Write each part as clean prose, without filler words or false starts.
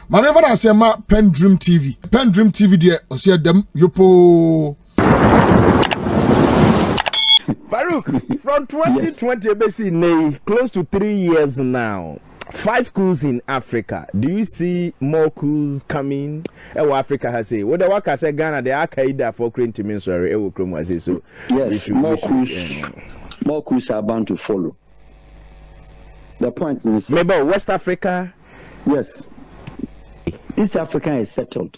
Mame fa na se ma PENDREAM TV. PENDREAM TV de o se dem yopo. Farouk, from 2020 yes. Close to 3 years now. 5 coups in Africa. Do you see more coups coming? Africa has said. What the work has said Ghana, the Al-Qaeda for creating to sorry, so yes, more coups are bound to follow. The point is maybe West Africa. Yes. East Africa is settled.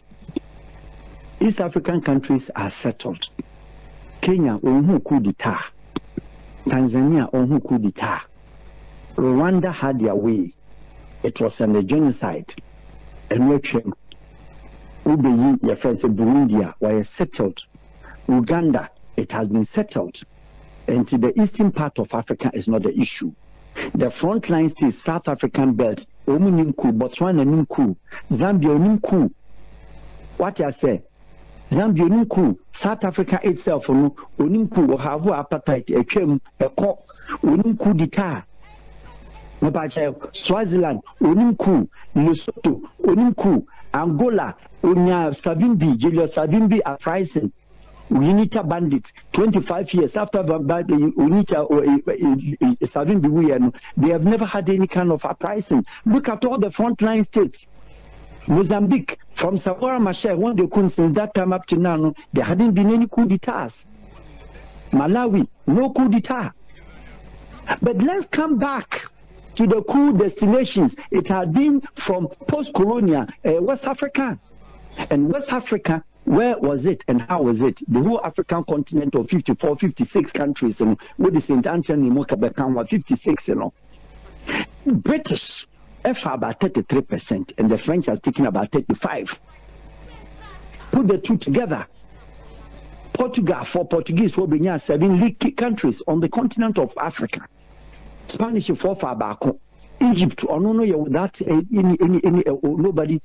East African countries are settled. Kenya, onhu coup d'etat. Tanzania, onhu coup d'etat. Rwanda had their way. It was a genocide. And which Ubeyi, your friends of Burundi, were settled. Uganda, it has been settled. And to the eastern part of Africa is not the issue. The frontline states, South African belt, Omunimku, Botswana Nimku, Zambia Nimku. What I say? Zambia Nimku, South Africa itself, Onimku, will have appetite, a chem, a cock, Onimku dita. Swaziland, Onimku, Lesotho, Onimku, Angola, Onya Savimbi, Julius Savimbi uprising. Unita bandits, 25 years after Unita Savimbi, they have never had any kind of uprising. Look at all the frontline states. Mozambique, from Savora Machel, when they couldn't since that time up to now, there hadn't been any coup d'etats. Malawi, no coup d'etat. But let's come back to the coup destinations. It had been from post-colonial West Africa. And West Africa, where was it and how was it? The whole African continent of 54, 56 countries, with the St. Anthony, Mokabekanwa, 56, British, about 33%, and the French are taking about 35%. Put the two together. Portugal, for Portuguese, will be 7 countries on the continent of Africa. Spanish, for Fabako. Egypt, or no, that nobody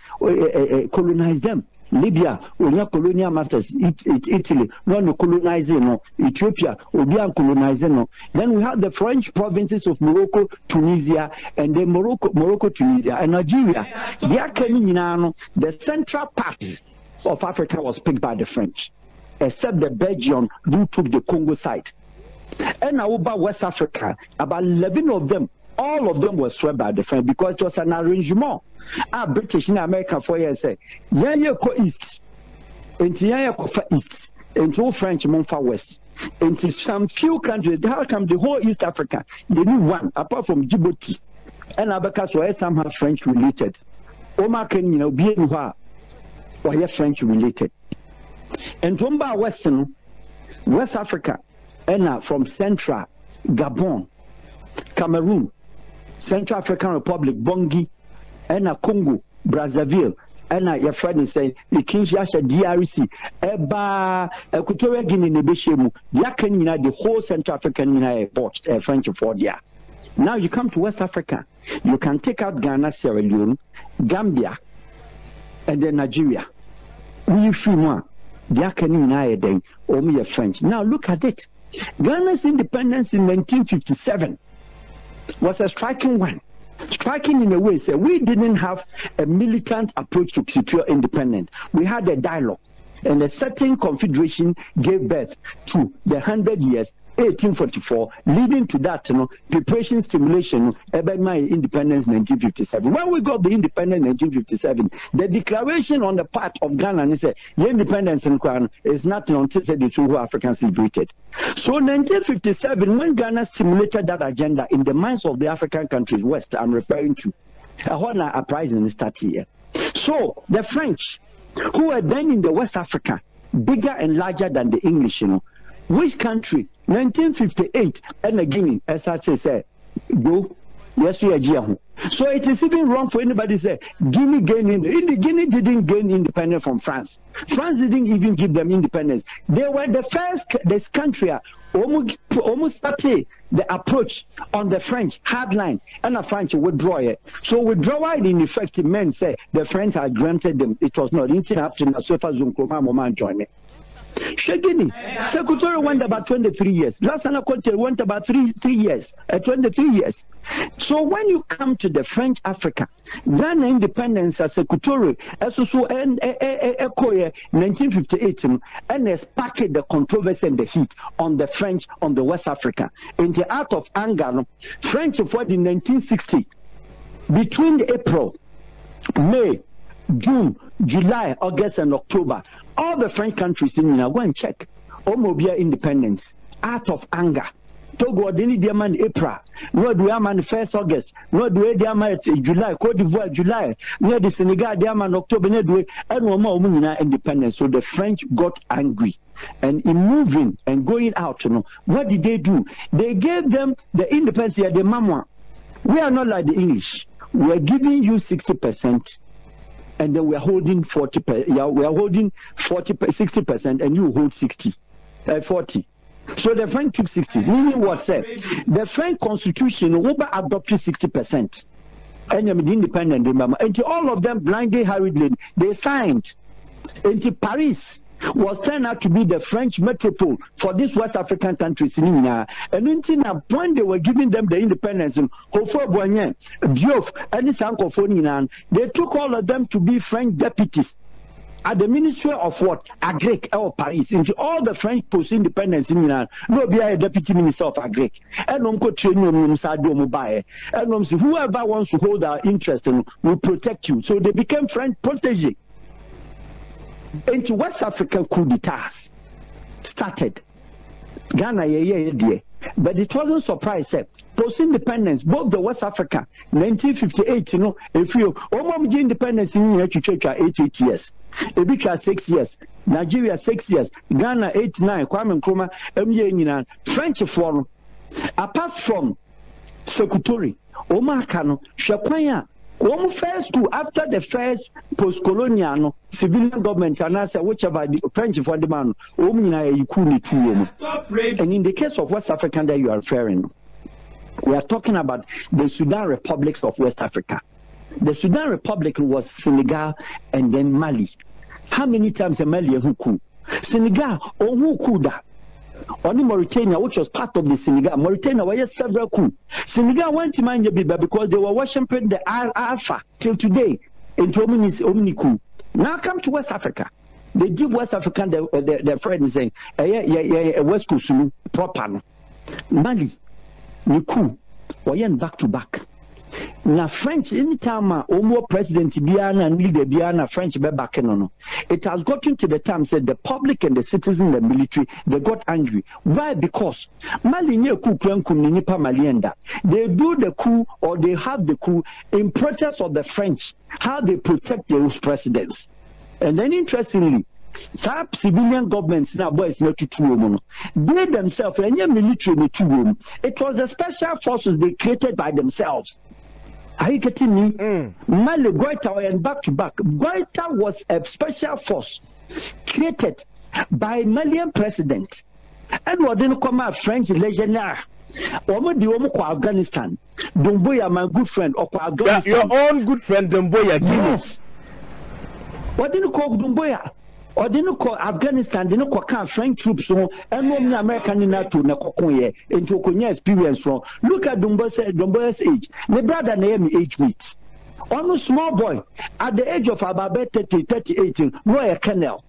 colonized them. Libya, Onya colonial masters, Italy, no colonizing, Ethiopia, Obian colonizing. Then we have the French provinces of Morocco, Tunisia, and then Morocco, Tunisia, and Nigeria. They are coming in. The central part of Africa was picked by the French, except the Belgian who took the Congo side. And now about West Africa, about 11 of them, all of them were swept by the French because it was an arrangement. British in America 4 years say, yeah, go east, into go east, into French far west, into some few countries. How come the whole East Africa? You need one apart from Djibouti, and Abacas were somehow French related. Omar can be why French related. And from West Africa, and from Central Gabon, Cameroon, Central African Republic, Bongi, and Congo, Brazzaville, and your friend is saying the Kinshasa DRC, Equatorial Guinea, Nebeshemu, the whole Central African bought French for there. Now you come to West Africa, you can take out Ghana, Sierra Leone, Gambia, and then Nigeria. We French. Now look at it. Ghana's independence in 1957 was a striking one. Striking in a way, say we didn't have a militant approach to secure independence. We had a dialogue, and a certain confederation gave birth to the 100 years, 1844, leading to that, preparation stimulation, about my independence 1957. When we got the independence 1957, the declaration on the part of Ghana is that the independence is not until the two Africans liberated. So 1957, when Ghana stimulated that agenda in the minds of the African countries, West, I'm referring to, a whole uprising started here. So the French, who were then in the West Africa, bigger and larger than the English, which country? 1958, and again, as I say, go, yes, we are. So it is even wrong for anybody to say Guinea Guinea didn't gain independence from France. France didn't even give them independence. They were the first this country almost started the approach on the French hardline, and the French withdraw it. So withdrawal in effect meant say the French had granted them. It was not until after so far Zunkroma moment joined me. Shagini, Secretary went about 23 years. Lassana Conte went about 3 years, 23 years. So when you come to the French Africa, Ghana independence as Secretary, as also and 1958, and they sparked the controversy and the heat on the French, on the West Africa. In the out of anger, French fought in 1960, between April, May, June, July, August, and October, all the French countries in go and check. Omobia independence out of anger. Togo didn't demand April, no do man 1st August, no do demand July, Cote d'Ivoire July, no the Senegal demand October, no do and no more independence. So the French got angry. And in moving and going out, what did they do? They gave them the independence. The mama, we are not like the English. We are giving you 60%. And then we are holding 40%. Yeah, we are holding 60%, and you hold 40. So the French took 60. Meaning what? Said the French Constitution over adopted 60%. And the independent, remember, and all of them blindly, hurriedly, they signed. And Paris was turned out to be the French metropole for these West African countries. And when they were giving them the independence, they took all of them to be French deputies at the Ministry of what? Agric or Paris. Into all the French post-independence in Iran, no be a deputy minister of Agric. And whoever wants to hold our interest will protect you. So they became French protégés. Into West African coup d'etats started. Ghana, but it wasn't surprise. Post-independence, both the West Africa, 1958, if you independence in 8 years, Ebika 6 years, Nigeria 6 years, Ghana 8, 9, Kwame Nkrumah, French forum. Apart from Secretary, Omar Kano, Shakwanya. One first school after the first post-colonial civilian government, and I said whichever the French for the man, and in the case of West Africa that you are referring, we are talking about the Sudan republics of West Africa. The Sudan Republic was Senegal and then Mali. How many times a Mali who coup? Senegal or who coup that? Only Mauritania, which was part of the Senegal. Mauritania were several coups. Senegal went to Manjabiba because they were worshiping the Alpha till today in Omni coup. Now come to West Africa. They give West African their friend saying, West Coast proper. Mali, coup, or back to back. Now French, anytime Omo President Biana and leader Biana French be back no. It has gotten to the time said the public and the citizens, the military, they got angry. Why? Because Mali nye coup nipa Malienda. They do the coup or they have the coup in protest of the French, how they protect their presidents. And then interestingly, some civilian governments now boys not to two they themselves and military to it was the special forces they created by themselves. Are you getting me? Mali Goita and back to back. Goita was a special force created by Malian president. And we didn't come out French legionnaire. Afghanistan. Dumbuya, my good friend, of Afghanistan. Your own good friend Dumbuya. Yes. What didn't call Dumbuya? Or didn't call Afghanistan, didn't call French troops, and one American in that to Nakoye into Konya experience. Look at Dumboya's age. My brother name age meets. Almost small boy at the age of about 38, no a colonel,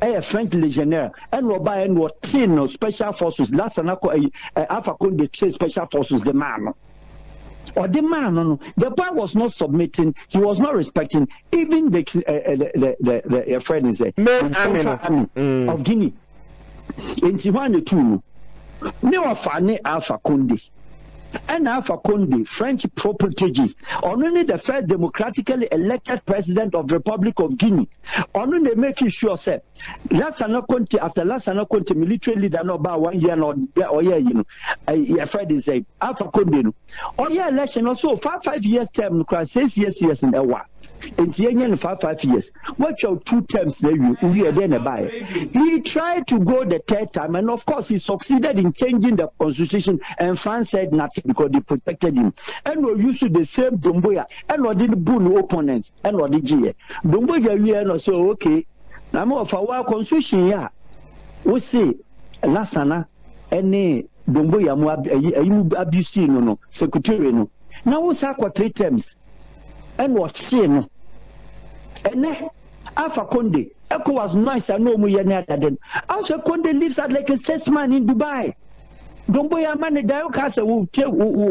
a French legionnaire, and we'll buy and what 10 special forces. Last Anako Alpha Conde special forces, the man. Or the man, the boy was not submitting, he was not respecting even the friend is a army of Guinea. In Tijuana too, no Fane Alpha Conde. And Alpha Conde, French property, only the first democratically elected president of the Republic of Guinea. Only making sure, sir, Lassana Conte, after Lassana Conte, military leader, no about 1 year, or your friend is a Alpha Conde. Or your election also 5 years term, 6 years in a while. In 5 years. Watch out 2 terms there we are then buy. He tried to go the 3rd time, and of course he succeeded in changing the constitution, and France said nothing because they protected him. And we used to the same Dumbuya, and we did boon opponents, and we did Dumbuya we are not so okay. Now more of our constitution, yeah. we say lasana any dombo yamu abuse no secretary no now we say 3 terms and what say no ene Alpha Conde Echo was nice and no mu yene then also Conde lives at like a statesman in Dubai. Dombo yamane dayo kasa wo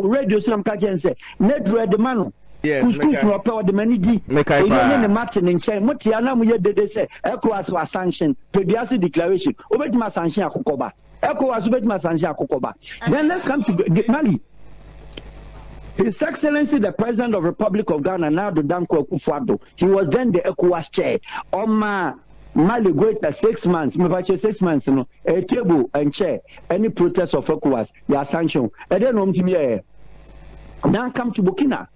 radio sinam ka jen say nedro de mano. Yes, who's power the many D. Make I Martin in China. Motiana Muye de say, ECOWAS was sanctioned, Pediasi declaration, Obetma Sanction Kokoba. ECOWAS Obetma Sanction Kokoba. Then let's come to Mali. His Excellency, the President of the Republic of Ghana, now the Danko Kufuado, he was then the ECOWAS chair. Oma Mali greater 6 months, maybe 6 months, you know, a table and chair, any protest of ECOWAS, they are sanctioned. And then now come to Burkina.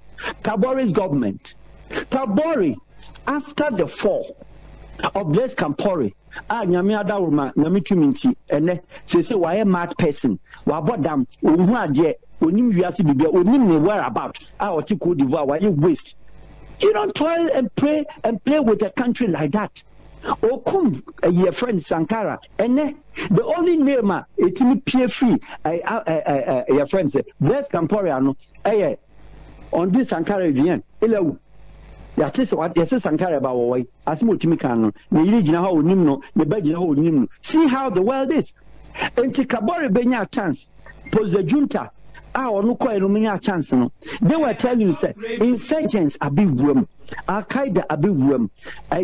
Tabori's government. Tabori, after the fall of Blaise Compaoré, nyame adawoma nyame tuminti ene say why a mad person wa bodam ohun ade onim wiase bibia onim ne whereabout oti Côte d'Ivoire why you waste. You don't toil and pray and play with a country like that. Okum your friend Sankara ene the only name etimi pie free your friend say Blaise Compaoré no on this Sankara Vian, Elu. That is what yes, Sankara about way. As Mutimikano, the region how Nimno, the Belgian how Nimno. See how the world is. And Tikabori Benya chance, pose the junta, our Nuko Lumina chance. No, they were telling you, say, insurgents are big room, Al Qaeda are big room,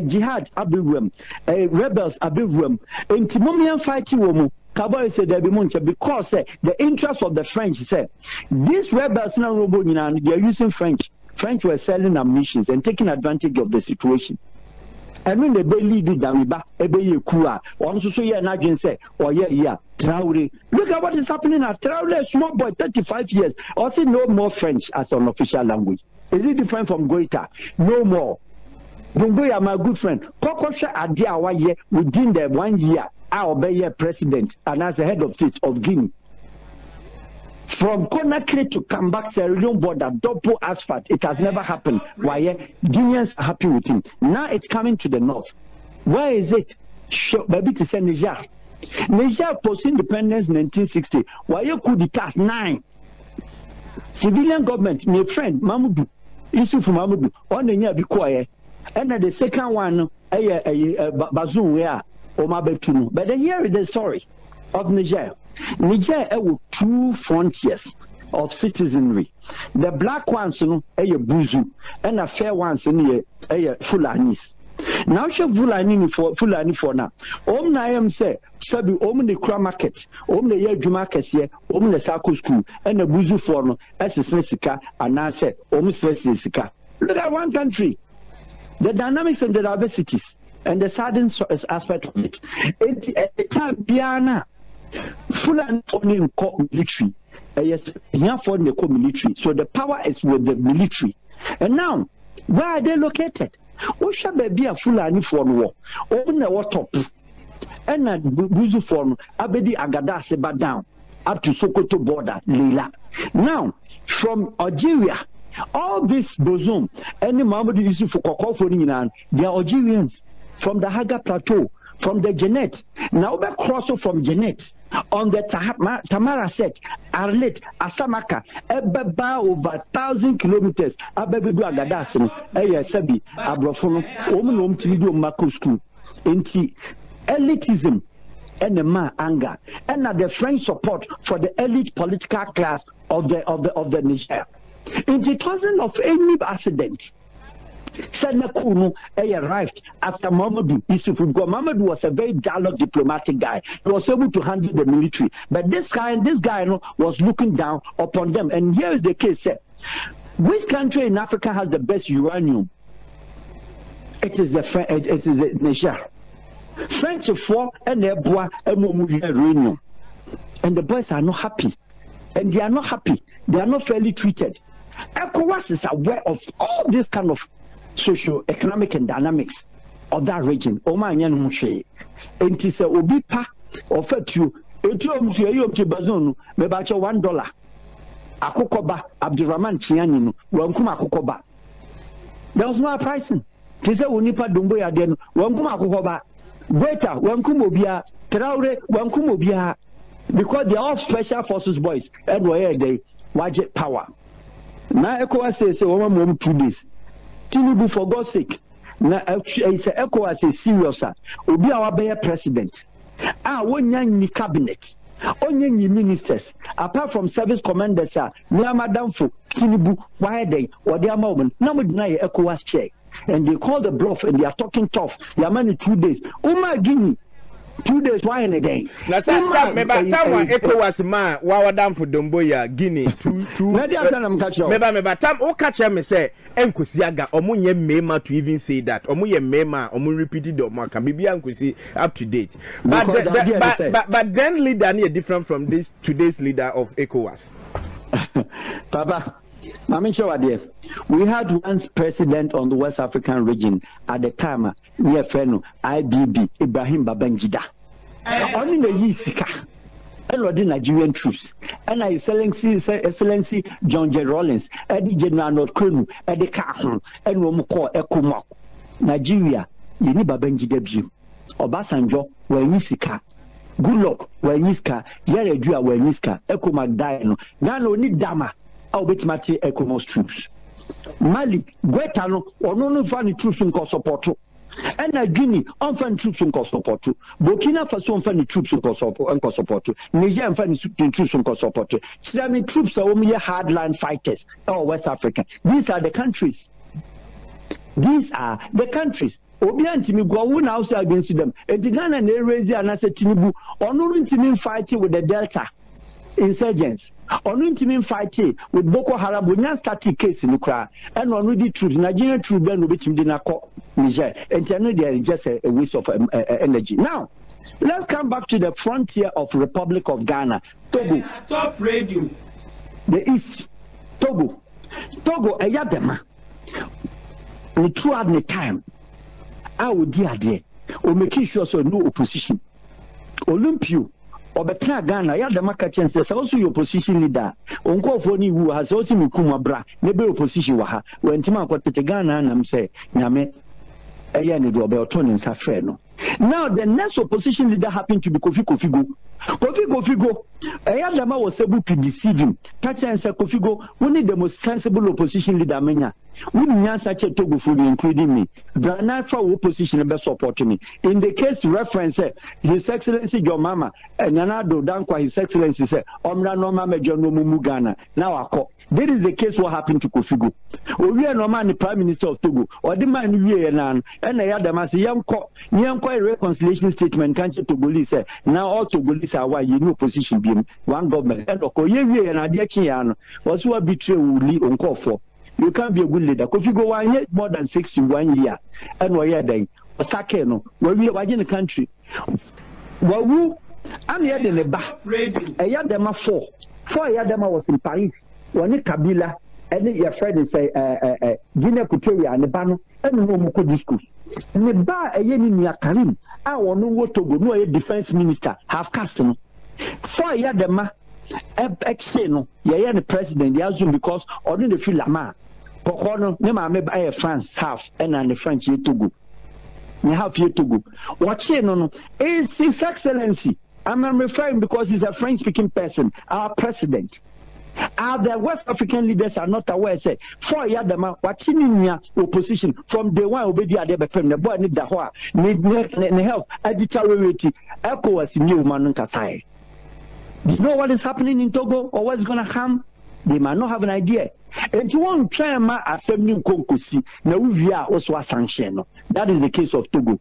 jihad are big room, rebels are big room, and Timomian fighting woman. Kabari said there be muncha because the interest of the French said these rebels now they are using French. French were selling ammunition and taking advantage of the situation. And when they lead the Damiba, Ebe Kua, one so yeah, Najin say, or yeah, Traore. Look at what is happening at Traore, small boy, 35 years. Also, no more French as an official language. Is it different from Goita? No more. Dungoya, my good friend, Kokosha Adia 1 year within the 1 year. Our Bayer president and as the head of state of Guinea. From Conakry to come back Sierra Leone border, double asphalt. It has never happened. Why? Guineans are happy with him. Now it's coming to the north. Where is it? Baby to say Niger. Niger post independence 1960. Why you could it task 9? Civilian government, my friend Mamudu, Yusuf Mamudu, on the year be quiet. And then the second one, Bazoum, where. But then here is the story of Niger. Niger has 2 frontiers of citizenry. The black ones, are Buzu, and the fair ones, are Fulanis. Now, she Fulani for now. I am say, Sabi, the Kra market, the Yejumarkets here, the Sako school, and the Buzu for no, as a Sensika, and I say, Sensika. Look at one country. The dynamics and the diversities. And the saddest aspect of it, time Biana, Fulani only military. Yes, here for the military. So the power is with the military. And now, where are they located? What shall be a Fulani for war? Open the water, and a Buzu form, Abedi Agada Seba down up to Sokoto border, Lila. Now, from Algeria, all this Bozum, any Mamadou Yusuf Kokofoninan, they are Algerians. From the Haga Plateau, from the Jeanette, now we cross from Jeanette on the Tamara set, Arlet, Asamaka, Ebeba over 1,000 kilometers, Abebedu Agadasin, Sebi, Abrofono, Omunum Timido Mako School, Inti, elitism, and the man anger, and the French support for the elite political class of the Niger. In the thousand of any accident. Senakunu arrived after Mamadou Yusuf. Mamadou was a very dialogue diplomatic guy. He was able to handle the military. But this guy was looking down upon them. And here is the case. Which country in Africa has the best uranium? It is the Niger. French for and their boy uranium. And the boys are not happy. And they are not happy. They are not fairly treated. ECOWAS is aware of all this kind of socio-economic and dynamics of that region. Oma nyan mushe. Enti se obi pa ofetu etu omusu yom ti bazonu me ba che $1. Akokoba Abdurrahman Chiani no wankum akokoba. There was no pricing. Ti se onipa dombo ya de no wankum akokoba. Greta Wankumobia, Traore Wankumobia, because they are all special forces boys and where they budget power. Now ECOWAS says 1 2 days. Tinubu, for God's sake. Now it's ECOWAS is serious. Obi our be president. Wonyan ni cabinet. Only ministers, apart from service commanders, Madam for Tinubu, why they or their moment, now would deny ECOWAS chair. And they call the bluff and they are talking tough. They are money 2 days. Guinea, 2 days, why in a day? Now, time ECOWAS man, Wawadam for Domboya, Guinea, two. Maybe time, catch me say, Enkusiaga, Omunye Mema to even say that. Omunye Mema, Omun repeated the Omaka, Bibi Ankusi up to date. But then leader near different from this today's leader of ECOWAS. Papa. We had once president on the West African region at the time, near Feno, IBB, Ibrahim Babangida. Only the Yisika, and the Nigerian troops, and Excellency John J. Rawlings, Eddie General North Krenu, Eddie Kahun, and Romoko Ekumok. Nigeria, Yeni Babangida View, Obasanjo, were Yisika. Good luck, were Yiska, Yeredua, were Yiska, Ekumak Dino, Nano ni Dama. I'll bet Mati Econos troops. Mali, Guetano, or no funny troops in Kosopoto. And Guinea, unfunny troops in Kosopoto. Burkina Faso, funny troops in Kosopoto. Niger, unfunny troops in Kosopoto. Islamic troops are only hardline fighters. Oh, West Africa. These are the countries. These are the countries. Obianti mi go win house against them. And the Ghana and Eraser and I said Tinubu, or no intimate fighting with the Delta insurgents. On intimate fighting with Boko Haram, we now started case in Ukraine and on the troops, Nigerian troops, then we did not call Niger. And there is just a waste of energy. Now, let's come back to the frontier of Republic of Ghana. Togo. Top radio. The East. Togo. Ayadema. Throughout the time, I would there. We make sure so no opposition. Olympio. Obetra Ghana, ya the market chance, there's also your opposition leader. Uncle Foni who has also Mikuma Bra, maybe opposition waha. When Tima got the Ghana and I'm say, Name, Ayani do about Tony and Safreno. Now, the next opposition leader happened to be Kofi Kofigo. Ayadama was able to deceive him. Tacha and Kofigo, only the most sensible opposition leader, Menya. We need such a Togo food, including me. Brana for opposition and best support me. In the case reference, His Excellency John Mama, and Nanado Dankwa, His Excellency said, Omra no Mama John Mugana. Now I call. This is the case what happened to Kofigo. We are no man the Prime Minister of Togo, or the man we are and Ayadama say, Young reconciliation statement can't you Togolese say now all Togolese are why you know position being one government and Okoye and Adiachian was who betray will on call for. You can't be a good leader. If you go 1 year more than 61 years and we are then Osakeno, where we are in the country. Well, who I'm here in the back. Ayadema 4 Ayadema was in Paris. One Kabila and your friend is Guinea Equatorial and the Bano and no Moko discourse. Ne ba eyeni ni Karim a wono wo Togo no ye defense minister have cast no for ya dem ma no ye the president they assume because ordin the feel lama kokko no ne ma me ba France half and the French ye Togo ne half ye Togo watch no is His Excellency I'm referring because he's a French speaking person our president. The West African leaders are not aware. Say, for Yadama, watching in opposition from day one, obey the other the boy need the hoa, need help, editoriality, ECOWAS new man Kasai. Do you know what is happening in Togo or what's going to come? They might not have an idea. And you won't try my assembly Konkosi. Now we are also a sanction. That is the case of Togo.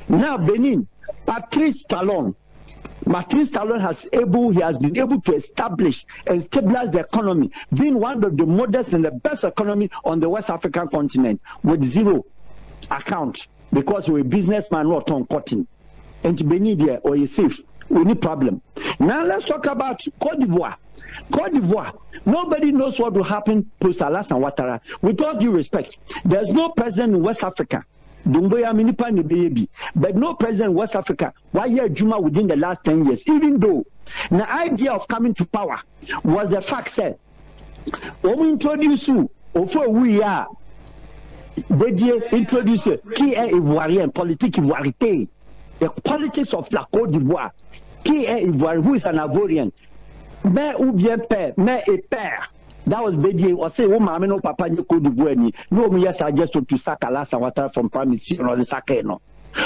Now Benin, Patrice Talon has been able to establish and stabilize the economy, being one of the modest and the best economy on the West African continent with zero account because we're a businessman not on cotton. And to be there or you safe, we need problem. Now let's talk about Cote d'Ivoire. Nobody knows what will happen to Salas and Ouattara. With all due respect, there's no president in West Africa. But no president in West Africa, why year Juma within the last 10 years, even though the idea of coming to power was the fact that when we introduce you, we are introduce qui est ivoirien, politique ivoirité. the politics of la Côte d'Ivoire, qui est Ivoire, who is an Ivorian, mais ou bien père, mais et père. That was Bedi or say, oh, mamma, no papa, you could do any. No, me, yes, I just to sack a last water from Prime Minister or the Sakeno.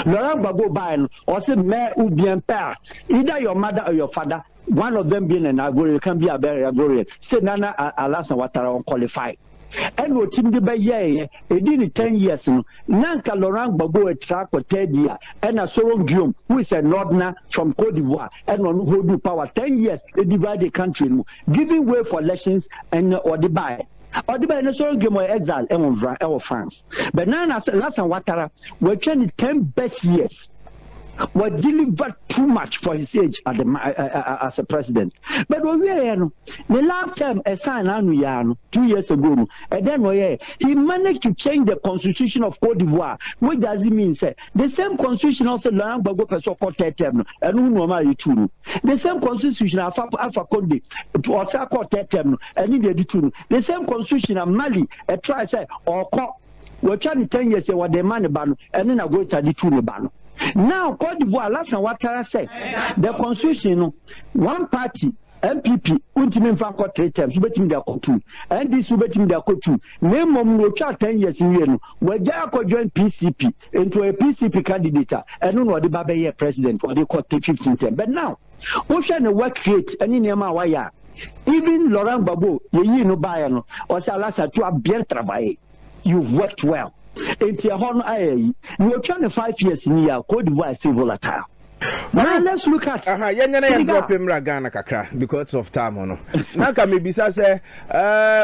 Laurent Gbagbo by or say, mère ou bien père. Either your mother or your father, one of them being an Ivorian, can be a very Ivorian. Say, Nana, alas, water unqualified. And what team the by it didn't 10 years. Nanka Laurent Gbagbo a track for 3rd year, and a Soron Guillaume, who is a northerner from Cote d'Ivoire, and on who do power 10 years, they divide the country, giving way for elections and or the buy. Or the buy and Soron Guillaume exile and France. But now, last and Ouattara, we're trying 10 best years. Was delivered too much for his age as a president. But we the last time a son 2 years ago, and then he managed to change the constitution of Cote d'Ivoire. What does it mean? Say the same constitution also Laurent Gbagbo person called term, and who normal too. The same constitution Alpha Conde also called term, and in the two. The same constitution of Mali, a try say or we're trying 10 years what the man ban, and then I go to the two ban. Now, Cote d'Ivoire, last and what I said, the constitution, one party, MPP, ultimate for 3 terms, betting their two, and this betting their two. Name of no 10 years in Yeno, where Jacko joined PCP into a PCP candidate, and no what the Babaye president, what they call 15 term. But now, Ocean a work create any name wire. Even Laurent Gbagbo, ye no bayano, or Salasa to a bien travail. You've worked well. It's a honor. You're trying 5 years in here. Cote d'Ivoire is still volatile. Now let's look at. Drop him Ghana kakra because of time. Now can maybe say,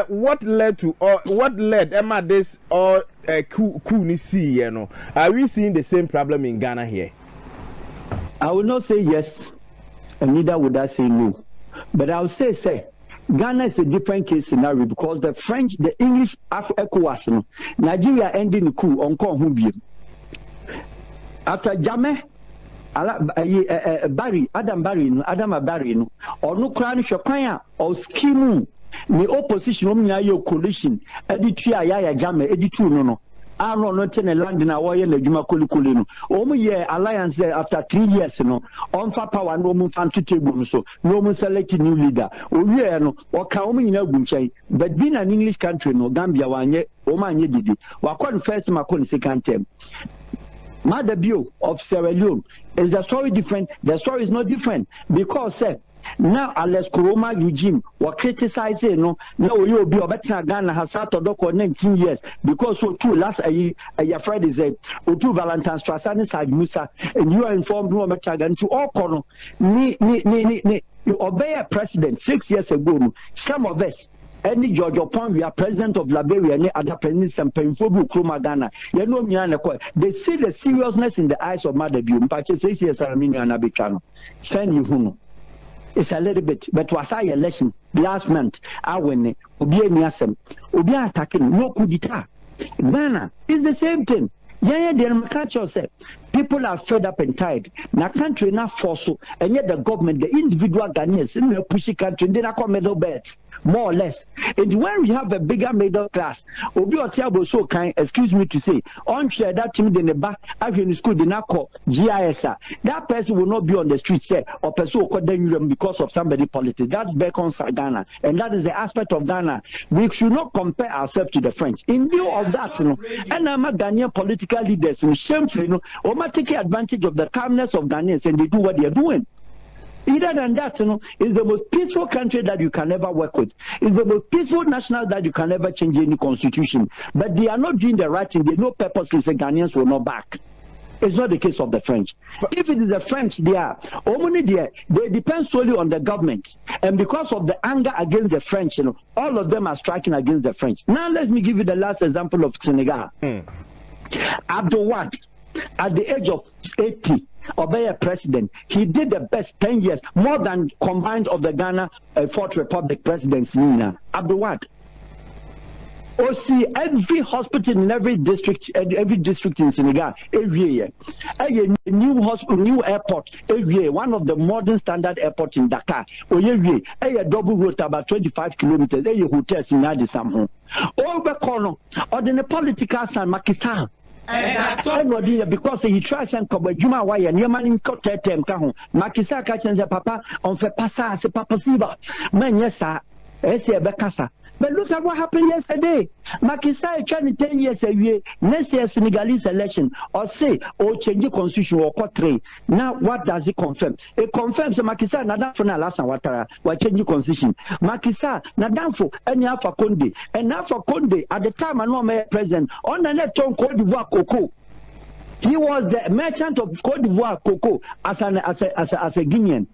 what led Emma this or coup ni see? You know, are we seeing the same problem in Ghana here? I will not say yes, and neither would I say no. But I will say. Ghana is a different case scenario because the French, the English, ECOWAS, Nigeria ending the coup on Conhubium. After Jame, Adam Barry, or no crown Shokaya, or scheme, the opposition, coalition, Editria Yaya Jame, Editu no. I'm not in a London, I want to Juma Kulukulino. Year alliance after 3 years, on for power, no more time to table, so no more selected new leader. Or Kaomi in Bunchai, but being an English country, no Gambia, one year, Oman did it. Wakon first, Macon second term. Mother Bio of Sierra Leone is the story different? The story is not different because, now Alex Kuroma regime were criticizing now you'll be better Ghana has started 19 years because so too last a Friday said to Valentine's Strasani side Musa and you are informed no better than to all corner you obey a president 6 years ago. Some of us any George Upon we are president of Liberia and other presidents and Penfobu Kroma Ghana. You know they see the seriousness in the eyes of Mother Bio. But 6 years I mean Anabicano. Send you who. It's a little bit, but was I election last month? I win it. Obi Niasem, Obi attacking, no coup d'etat. Ghana is the same thing. Yeah, they catch yourself. People are fed up and tired. Now, country not forced, and yet the government, the individual Ghanaians, in the pushy country, they not come middle beds, more or less. And when we have a bigger middle class, Obi Otiabo so kind, excuse me to say, on share that team in the back, I've in school, they not call GISA. That person will not be on the street, say, or person will call them because of somebody politics. That's beckons Ghana, and that is the aspect of Ghana. We should not compare ourselves to the French. In view of that, and I'm a Ghanaian political leaders, shamefully, taking advantage of the calmness of Ghanaians and they do what they are doing. Either than that, it's the most peaceful country that you can ever work with. It's the most peaceful national that you can ever change any constitution. But they are not doing the right thing. They know purposely the Ghanaians will not back. It's not the case of the French. If it is the French, they depend solely on the government. And because of the anger against the French, all of them are striking against the French. Now let me give you the last example of Senegal. Abdouad. At the age of 80, obey a president, he did the best 10 years, more than combined of the Ghana Fourth Republic presidents. Abdouad. See every hospital in every district in Senegal every year. A new hospital, new airport every year. One of the modern standard airports in Dakar. Every year, a double road about 25 kilometers. A hotels in Addis Ababa. Over corner or the political and Pakistan. everybody because he tries and cover Juma wire near man got term kaho Makisa catch and papa on fe passa se papa siba man yes sir bekasa. But look at what happened yesterday. Makisa is trying 10 years away. Next year Senegalese election or say or change the constitution or quarter. Now what does it confirm? It confirms Makisa Nadam for Nalasan Watara will change the constitution. Makisa Nadam for any Alpha Conde and Alpha Conde at the time I know my president on the net on Cote d'Ivoire Cocoa. He was the merchant of Cote d'Ivoire cocoa as a Guinean.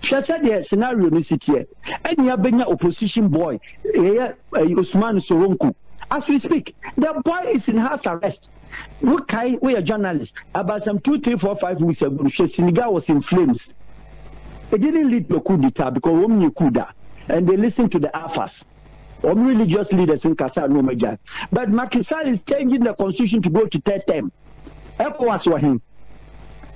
She said the scenario in city. Any abenya opposition boy, Usman Soronku. As we speak, the boy is in house arrest. We are journalists. About some 2, 3, 4, 5 weeks ago, Senegal was in flames. It didn't lead to coup d'etat because Omni Kuda, and they listened to the Alphas. Religious leaders in Kasa no Majan. But Macky Sall is changing the constitution to go to third term. ECOWAS were him.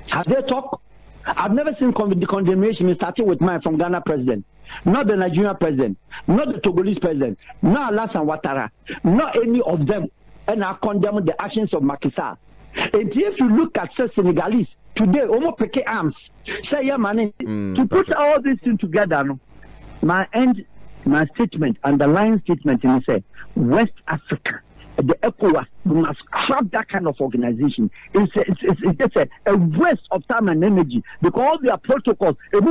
Have they talked? I've never seen the condemnation starting with mine from Ghana president, not the Nigerian president, not the Togolese president, not Alassane Ouattara, not any of them, and I condemn the actions of Macky Sall. And if you look at Senegalese today, almost pick arms, say yeah, man. To put all this thing together, no, my statement, underlying statement, and say West Africa. The ECOWAS must scrap that kind of organization. It's just a waste of time and energy because all their protocols, the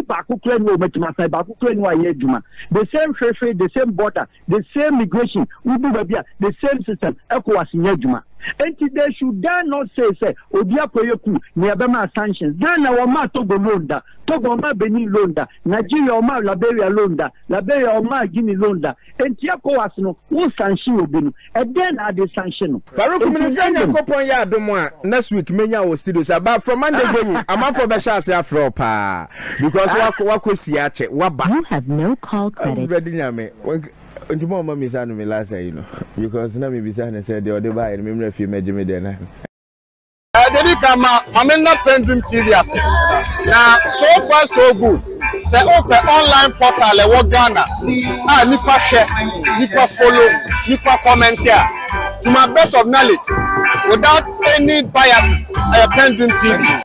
same trade, the same border, the same migration, the same system, ECOWAS in Yejuma. And they should dare not say, Odia Koyoku, Niabema sanctions. Then our ma Togo Londa, Togo ma Benin Londa, Nigeria ma Liberia Londa, Liberia ma Guinea Londa, and Tiakoas no, who sanction will be. And then are the sanction. Farouk, next week, Menya will still do but from Monday, I'm out for Bashas Afropa because what was Siache, Waba. You have no call credit. Tomorrow, Miss Anime last year, you know, because now Miss Anne said the other by and remember if you made me then. I didn't come out. I'm in the PENDREAM TV. Now, so far, so good. Say, open online portal, what Ghana. Nipa share, Nipa follow, Nipa comment here. To my best of knowledge, without any biases, I PENDREAM TV.